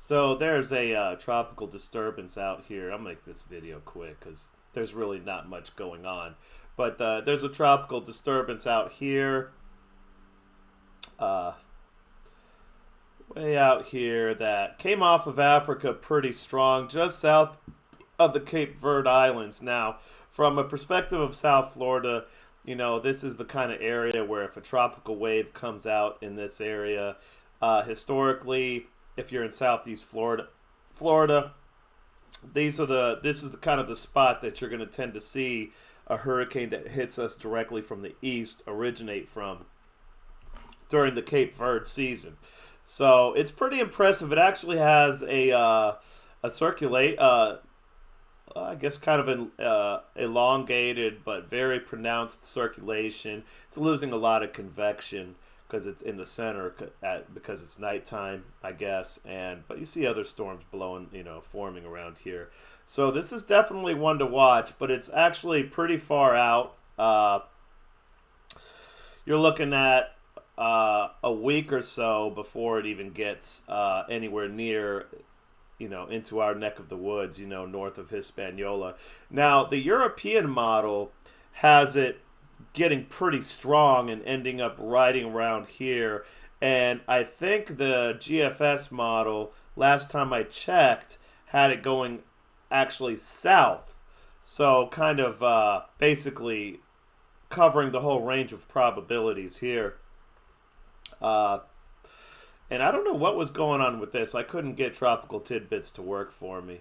So there's a tropical disturbance out here. I'll make this video quick because there's really not much going on. But there's a tropical disturbance out here, uh, way out here, that came off of Africa pretty strong, just south of the Cape Verde Islands. Now, from a perspective of South Florida, this is the kind of area where if a tropical wave comes out in this area, historically, if you're in Southeast Florida, this is the kind of the spot that you're going to tend to see a hurricane that hits us directly from the east originate from during the Cape Verde season. So it's pretty impressive. It actually has a circulate I guess kind of an elongated but very pronounced circulation. It's losing a lot of convection because it's in the center because it's nighttime, I guess. But you see other storms blowing, forming around here. So this is definitely one to watch, but it's actually pretty far out. You're looking at a week or so before it even gets anywhere near into our neck of the woods, north of Hispaniola. Now, the European model has it getting pretty strong and ending up riding around here. And I think the GFS model, last time I checked, had it going actually south. So kind of basically covering the whole range of probabilities here. Uh, and I don't know what was going on with this. I couldn't get tropical tidbits to work for me,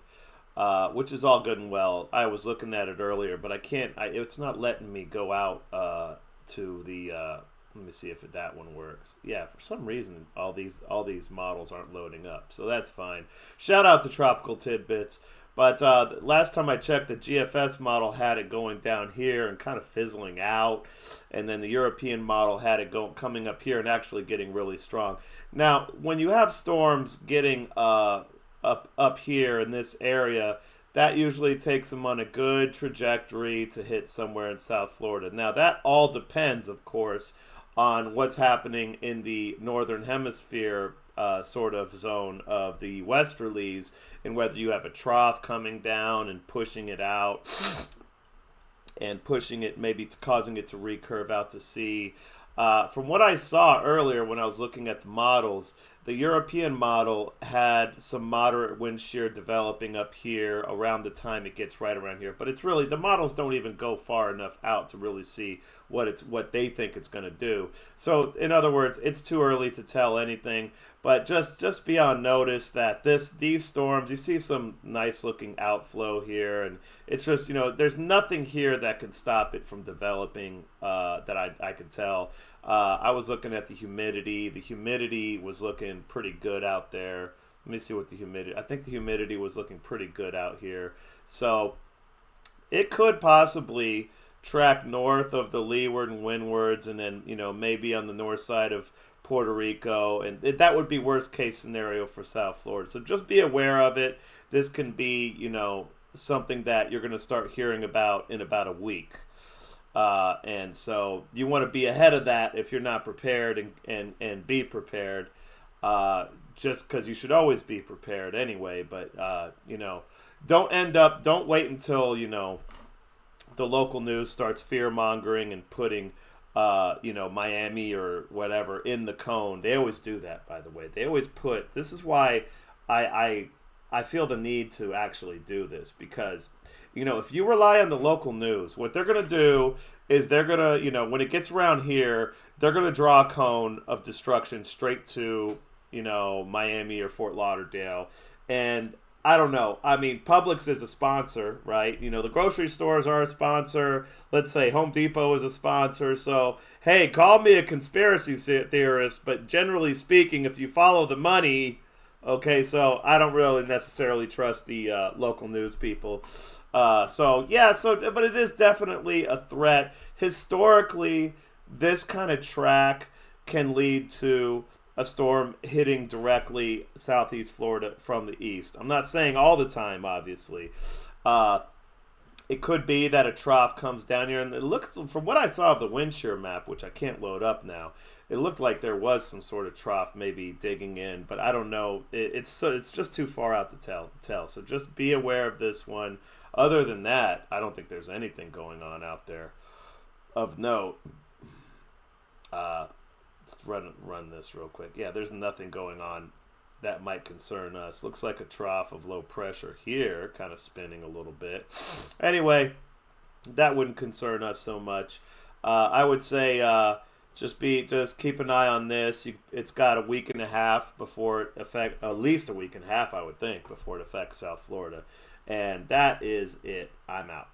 which is all good and well. I was looking at it earlier, but I can't. It's not letting me go out to the. Let me see if that one works. Yeah, for some reason, all these models aren't loading up, so that's fine. Shout out to tropical tidbits. But last time I checked, the GFS model had it going down here and kind of fizzling out, and then the European model had it coming up here and actually getting really strong. Now, when you have storms getting up here in this area, that usually takes them on a good trajectory to hit somewhere in South Florida. Now, that all depends, of course, on what's happening in the northern hemisphere sort of zone of the westerlies, and whether you have a trough coming down and pushing it out and pushing it, maybe causing it to recurve out to sea. From what I saw earlier when I was looking at the models, the European model had some moderate wind shear developing up here around the time it gets right around here. But it's really, the models don't even go far enough out to really see what they think it's going to do. So in other words, it's too early to tell anything. But just be on notice that these storms, you see some nice looking outflow here, and it's just, there's nothing here that can stop it from developing that I could tell. I was looking at the humidity. The humidity was looking pretty good out there. Let me see what the humidity. I think the humidity was looking pretty good out here. So it could possibly track north of the leeward and windwards, and then maybe on the north side of Puerto Rico, and that would be worst case scenario for South Florida. So just be aware of it. This can be something that you're going to start hearing about in about a week. And so you want to be ahead of that if you're not prepared, and be prepared, just because you should always be prepared anyway. But, don't wait until, the local news starts fear mongering and putting, Miami or whatever in the cone. They always do that, by the way. They always this is why I feel the need to actually do this, because if you rely on the local news, what they're going to do is they're going to, when it gets around here, they're going to draw a cone of destruction straight to, Miami or Fort Lauderdale. And I don't know. I mean, Publix is a sponsor, right? The grocery stores are a sponsor. Let's say Home Depot is a sponsor. So, hey, call me a conspiracy theorist, but generally speaking, if you follow the money, okay, so I don't really necessarily trust the local news people. But it is definitely a threat. Historically, this kind of track can lead to a storm hitting directly southeast Florida from the east. I'm not saying all the time, obviously. It could be that a trough comes down here, and it looks, from what I saw of the wind shear map, which I can't load up now, It looked like there was some sort of trough maybe digging in, but I don't know. It's just too far out to tell. So just be aware of this one. Other than that, I don't think there's anything going on out there of note. Let's run this real quick. Yeah, there's nothing going on that might concern us. Looks like a trough of low pressure here, kind of spinning a little bit. Anyway, that wouldn't concern us so much. I would say just keep an eye on this. It's got a week and a half before it affect at least a week and a half, I would think, before it affects South Florida, and that is it. I'm out.